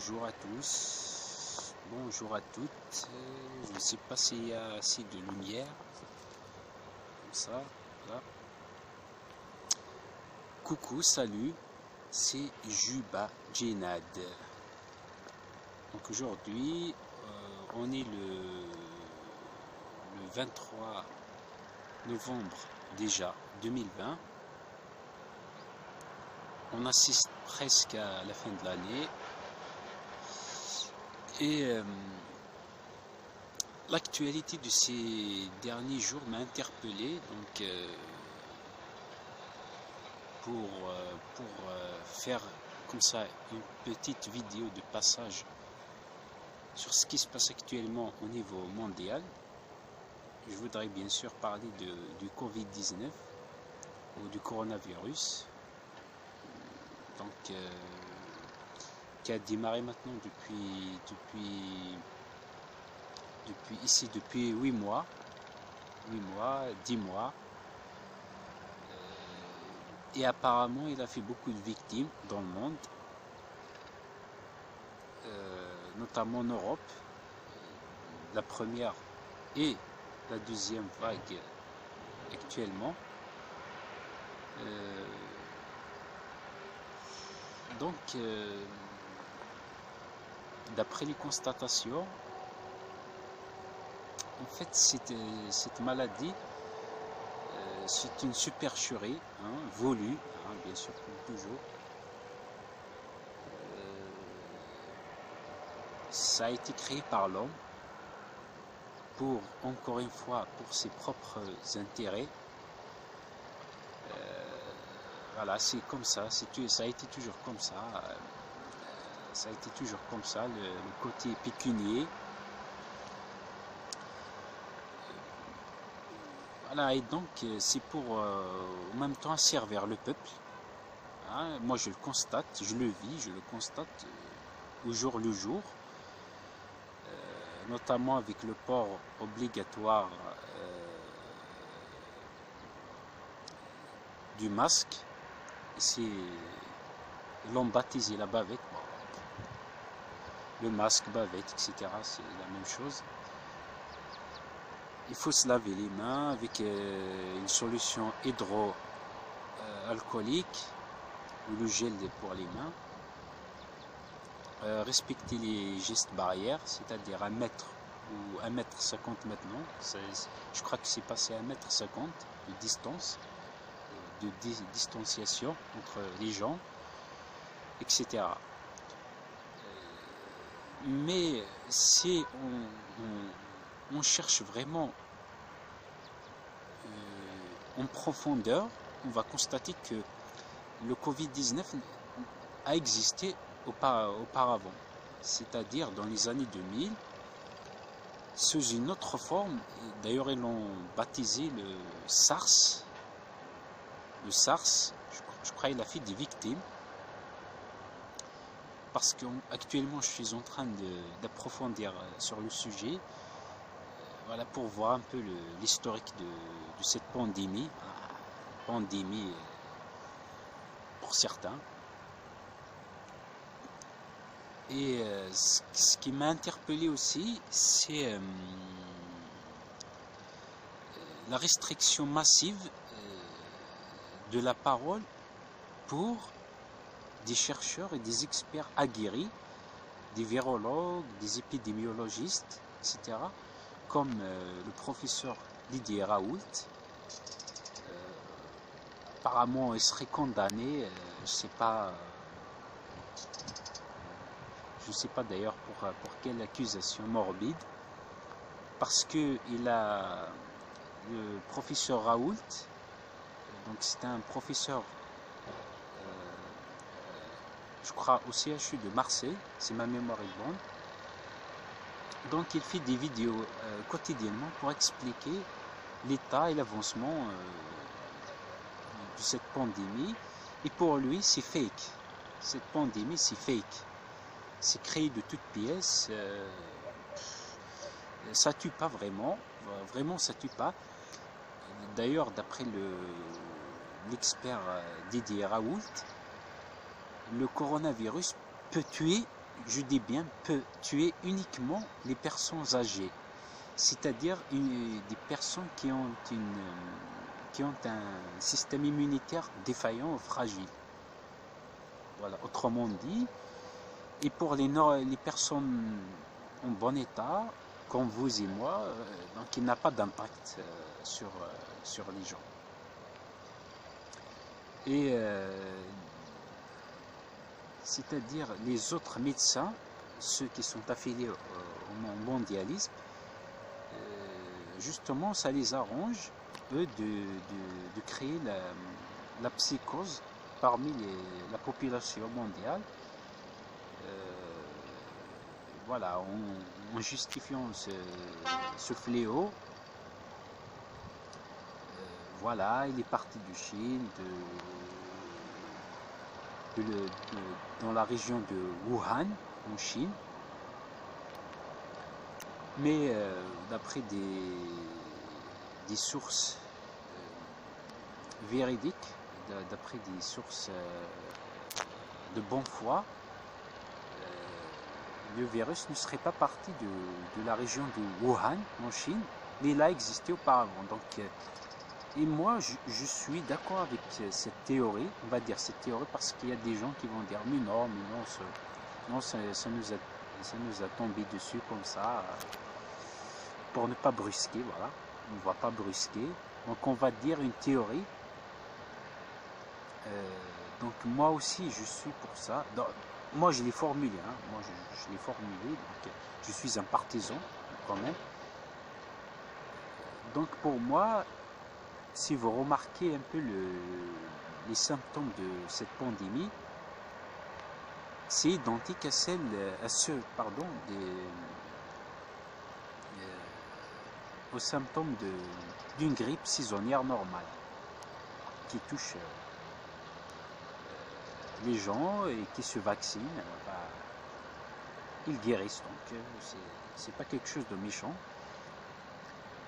Bonjour à tous, bonjour à toutes. Je ne sais pas s'il y a assez de lumière, comme ça, là. Coucou, salut, c'est Juba Djenad. Donc aujourd'hui, on est le 23 novembre déjà 2020. On assiste presque à la fin de l'année. Et l'actualité de ces derniers jours m'a interpellé, donc pour faire comme ça une petite vidéo de passage sur ce qui se passe actuellement au niveau mondial. Je voudrais bien sûr parler du Covid-19 ou du coronavirus, donc qui a démarré maintenant depuis 8 mois, 10 mois. Et apparemment, il a fait beaucoup de victimes dans le monde, notamment en Europe. La première et la deuxième vague actuellement. Donc, d'après les constatations, en fait, cette maladie, c'est une supercherie, voulue, bien sûr, comme toujours. Ça a été créé par l'homme pour, encore une fois, pour ses propres intérêts. Voilà, c'est comme ça, ça a été toujours comme ça. Ça a été toujours comme ça, le côté pécunier. Voilà, et donc c'est pour en même temps servir le peuple. Moi je le constate, je le vis, je le constate au jour le jour, notamment avec le port obligatoire du masque. Ils l'ont baptisé la bavette. Le masque, bavette, etc. C'est la même chose. Il faut se laver les mains avec une solution hydroalcoolique ou le gel pour les mains. Respecter les gestes barrières, c'est-à-dire 1 mètre ou 1,50 m maintenant. Je crois que c'est passé à 1,50 m de distance, de distanciation entre les gens, etc. Mais si on cherche vraiment en profondeur, on va constater que le Covid-19 a existé auparavant, c'est-à-dire dans les années 2000, sous une autre forme. D'ailleurs, ils l'ont baptisé le SARS. Le SARS, je crois qu'il a fait des victimes, parce qu'actuellement je suis en train d'approfondir sur le sujet, voilà, pour voir un peu l'historique de cette pandémie pour certains. Et ce qui m'a interpellé aussi, c'est la restriction massive de la parole pour des chercheurs et des experts aguerris, des virologues, des épidémiologistes, etc., comme le professeur Didier Raoult. Apparemment, il serait condamné, je ne sais pas d'ailleurs pour quelle accusation morbide, parce que le professeur Raoult, donc c'est un professeur, je crois au CHU de Marseille, si ma mémoire est bonne. Donc il fait des vidéos quotidiennement pour expliquer l'état et l'avancement de cette pandémie. Et pour lui, c'est fake. Cette pandémie, c'est fake. C'est créé de toutes pièces. Ça tue pas vraiment. Vraiment, ça tue pas. D'ailleurs, d'après l'expert Didier Raoult, le coronavirus peut tuer je dis bien peut tuer uniquement les personnes âgées, c'est-à-dire des personnes qui ont un système immunitaire défaillant ou fragile. Voilà, autrement dit. Et pour les personnes en bon état, comme vous et moi, donc il n'a pas d'impact sur les gens. Et c'est-à-dire les autres médecins, ceux qui sont affiliés au mondialisme, justement ça les arrange, eux, de créer la psychose parmi la population mondiale, voilà, en justifiant ce fléau. Voilà, il est parti de Chine, dans la région de Wuhan, en Chine. Mais d'après des sources véridiques, d'après des sources de bonne foi, le virus ne serait pas parti de la région de Wuhan, en Chine, mais il a existé auparavant. Donc, et moi, je suis d'accord avec cette théorie, on va dire cette théorie, parce qu'il y a des gens qui vont dire mais non, ça nous a tombé dessus comme ça, pour ne pas brusquer, voilà, on ne va pas brusquer, donc on va dire une théorie. Donc moi aussi je suis pour ça. Donc, moi je l'ai formulé, hein. Moi je l'ai formulé, donc je suis un partisan quand même. Donc pour moi, si vous remarquez un peu les symptômes de cette pandémie, c'est identique à ceux aux symptômes d'une grippe saisonnière normale qui touche les gens et qui se vaccinent, ils guérissent, donc c'est pas quelque chose de méchant.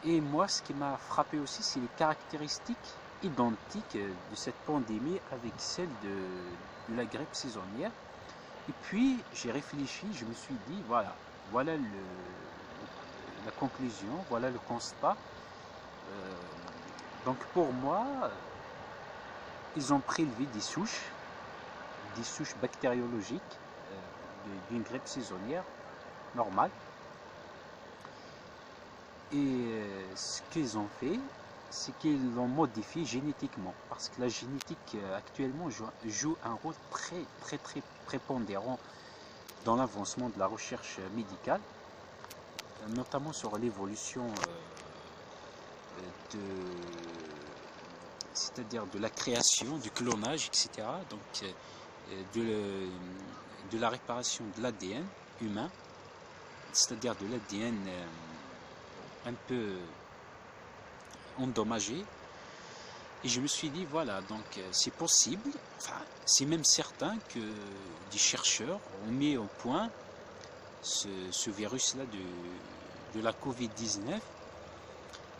Et moi, ce qui m'a frappé aussi, c'est les caractéristiques identiques de cette pandémie avec celles de la grippe saisonnière. Et puis j'ai réfléchi, je me suis dit voilà la conclusion, voilà le constat. Donc pour moi, ils ont prélevé des souches bactériologiques d'une grippe saisonnière normale. Et ce qu'ils ont fait, c'est qu'ils l'ont modifié génétiquement, parce que la génétique actuellement joue un rôle très prépondérant dans l'avancement de la recherche médicale, notamment sur l'évolution c'est-à-dire de la création, du clonage, etc. Donc de la réparation de l'ADN humain, c'est-à-dire de l'ADN un peu endommagé. Et je me suis dit, voilà, donc c'est possible, enfin, c'est même certain que des chercheurs ont mis au point ce virus-là de la Covid-19.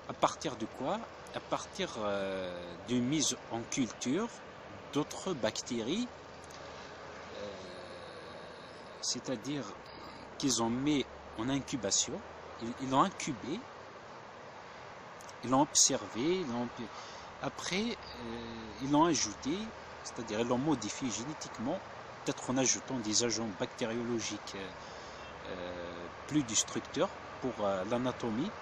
À partir de quoi? À partir de mise en culture d'autres bactéries, c'est-à-dire qu'ils ont mis en incubation, ils l'ont incubé, ils l'ont observé, après ils l'ont ajouté, c'est-à-dire ils l'ont modifié génétiquement, peut-être en ajoutant des agents bactériologiques plus destructeurs pour l'anatomie,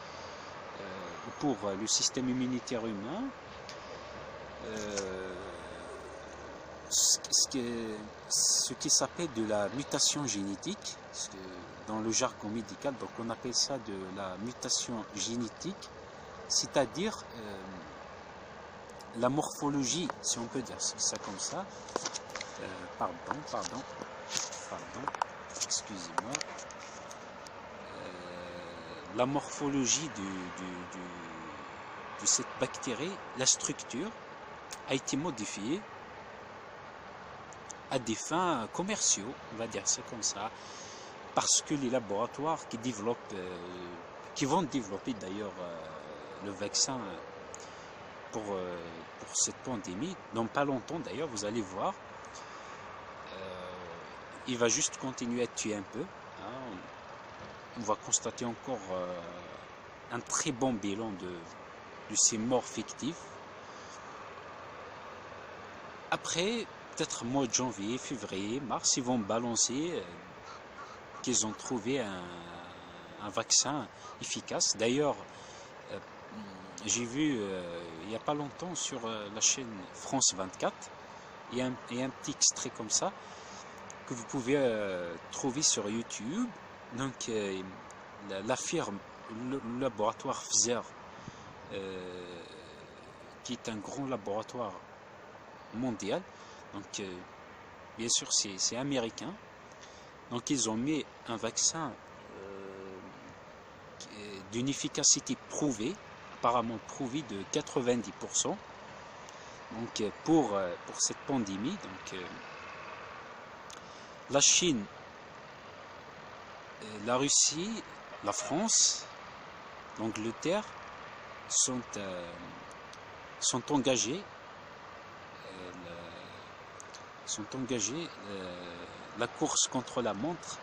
pour le système immunitaire humain. Ce qui s'appelle de la mutation génétique, dans le jargon médical, donc on appelle ça de la mutation génétique, c'est-à-dire la morphologie, si on peut dire ça comme ça, pardon, excusez-moi, la morphologie de cette bactérie, la structure a été modifiée à des fins commerciaux, on va dire ça comme ça, parce que les laboratoires qui vont développer d'ailleurs le vaccin pour cette pandémie, dans pas longtemps d'ailleurs, vous allez voir, il va juste continuer à tuer un peu. Hein. On va constater encore un très bon bilan de ces morts fictives. Après, peut-être mois de janvier, février, mars, ils vont balancer qu'ils ont trouvé un vaccin efficace. D'ailleurs, j'ai vu il n'y a pas longtemps sur la chaîne France 24, il y a un petit extrait comme ça que vous pouvez trouver sur YouTube. Donc, la firme, le laboratoire Pfizer, qui est un grand laboratoire mondial, donc bien sûr c'est américain, donc ils ont mis un vaccin d'une efficacité prouvée, apparemment prouvée de 90%, donc pour cette pandémie. Donc la Chine, la Russie, la France, l'Angleterre sont engagés la course contre la montre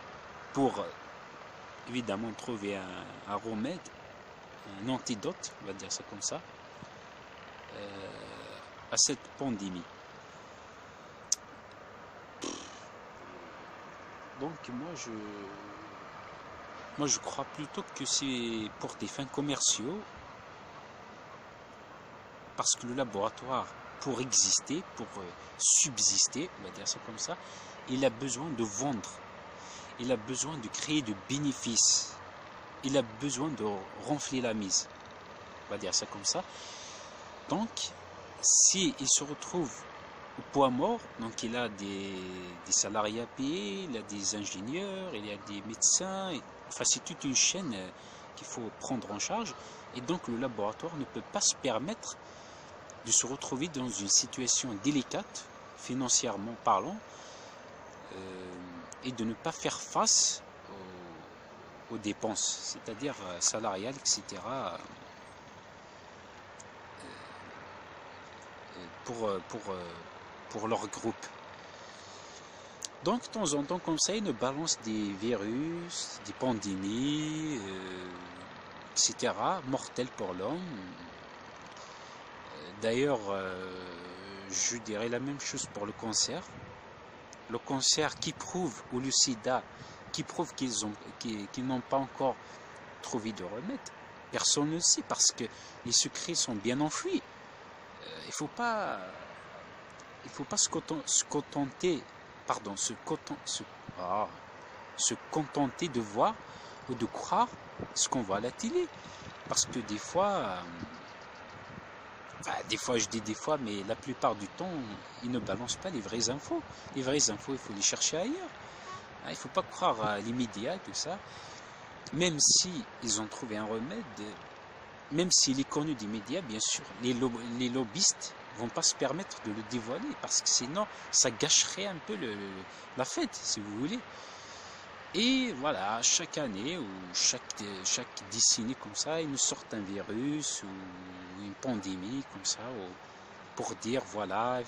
pour évidemment trouver un remède, un antidote, on va dire ça comme ça, à cette pandémie. Donc moi je crois plutôt que c'est pour des fins commerciaux, parce que le laboratoire, pour exister, pour subsister, on va dire ça comme ça, il a besoin de vendre, il a besoin de créer de bénéfices, il a besoin de renfler la mise, on va dire ça comme ça. Donc, s'il se retrouve au point mort, donc il a des salariés à payer, il a des ingénieurs, il y a des médecins, enfin c'est toute une chaîne qu'il faut prendre en charge, et donc le laboratoire ne peut pas se permettre de se retrouver dans une situation délicate, financièrement parlant, et de ne pas faire face aux dépenses, c'est-à-dire salariales, etc., pour leur groupe. Donc, de temps en temps, comme ça, ils nous balancent des virus, des pandémies, etc., mortels pour l'homme. D'ailleurs, je dirais la même chose pour le cancer. Le cancer qui prouve, ou le sida, qui prouve qu'ils n'ont pas encore trouvé de remède. Personne ne sait, parce que les secrets sont bien enfouis. Il ne faut pas se contenter de voir ou de croire ce qu'on voit à la télé. Parce que des fois, je dis des fois, mais la plupart du temps, ils ne balancent pas les vraies infos. Les vraies infos, il faut les chercher ailleurs. Il ne faut pas croire à l'immédiat et tout ça. Même si ils ont trouvé un remède, même s'il est connu des médias, bien sûr, les lobbyistes ne vont pas se permettre de le dévoiler, parce que sinon, ça gâcherait un peu la fête, si vous voulez. Et voilà, chaque année ou chaque décennie comme ça, ils nous sortent un virus ou une pandémie comme ça, pour dire voilà,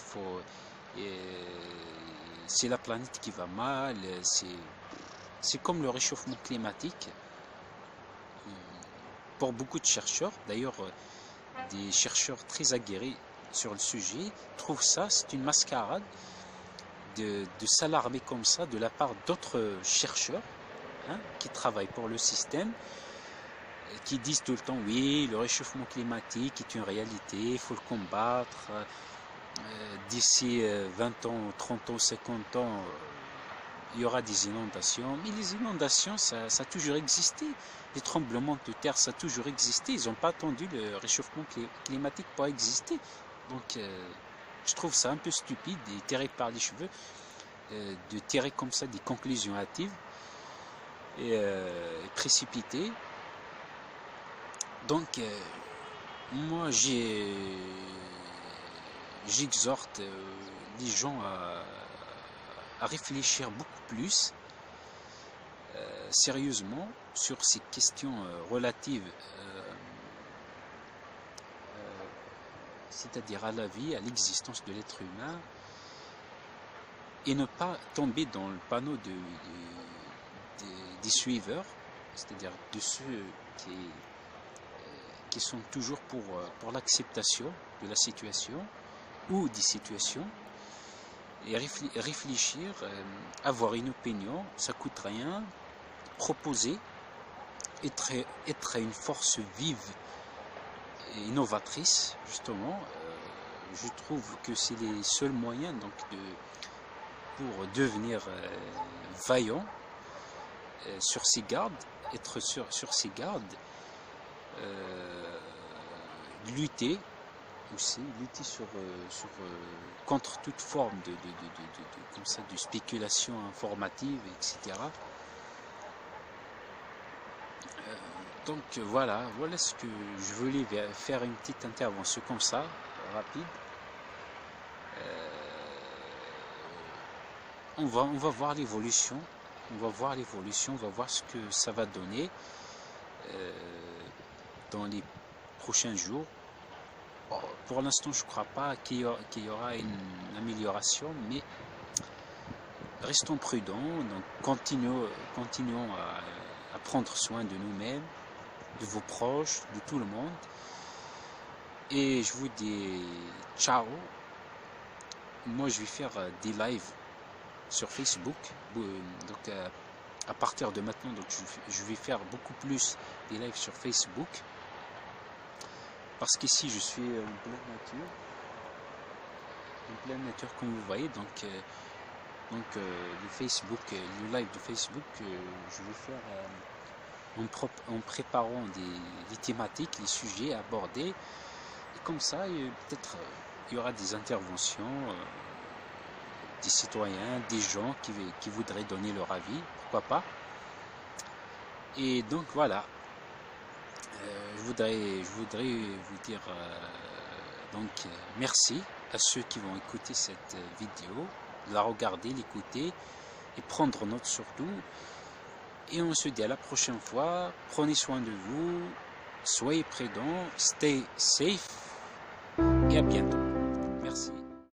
c'est la planète qui va mal, c'est comme le réchauffement climatique. Pour beaucoup de chercheurs, d'ailleurs des chercheurs très aguerris sur le sujet, trouvent ça, c'est une mascarade de s'alarmer comme ça de la part d'autres chercheurs, hein, qui travaillent pour le système, qui disent tout le temps oui, le réchauffement climatique est une réalité, il faut le combattre, d'ici 20 ans, 30 ans, 50 ans, il y aura des inondations. Mais les inondations, ça a toujours existé. Les tremblements de terre, ça a toujours existé. Ils n'ont pas attendu le réchauffement climatique pour exister. Donc, je trouve ça un peu stupide et tiré par les cheveux de tirer comme ça des conclusions hâtives et précipitées. Donc, moi, j'exhorte les gens à réfléchir beaucoup plus sérieusement sur ces questions relatives, c'est-à-dire à la vie, à l'existence de l'être humain, et ne pas tomber dans le panneau des suiveurs, c'est-à-dire de ceux qui sont toujours pour l'acceptation de la situation ou des situations, et réfléchir, avoir une opinion, ça coûte rien, proposer, être une force vive et innovatrice, justement. Je trouve que c'est les seuls moyens donc pour devenir vaillant sur ses gardes, être sur ses gardes, lutter aussi, contre toute forme comme ça, de spéculation informative, etc. Donc voilà ce que je voulais faire, une petite intervention comme ça, rapide. On va voir l'évolution, on va voir ce que ça va donner dans les prochains jours. Pour l'instant, je ne crois pas qu'il y aura une amélioration, mais restons prudents, donc continuons à prendre soin de nous-mêmes, de vos proches, de tout le monde. Et je vous dis ciao. Moi, je vais faire des lives sur Facebook. Donc, à partir de maintenant, donc, je vais faire beaucoup plus des lives sur Facebook. Parce qu'ici, je suis en pleine nature, comme vous voyez. Donc le live de Facebook, je vais faire en préparant les thématiques, les sujets abordés. Et comme ça, peut-être il y aura des interventions des citoyens, des gens qui voudraient donner leur avis, pourquoi pas. Et donc voilà, je voudrais vous dire donc merci à ceux qui vont écouter cette vidéo, la regarder, l'écouter et prendre note surtout. Et on se dit à la prochaine fois. Prenez soin de vous, soyez prudents, stay safe et à bientôt.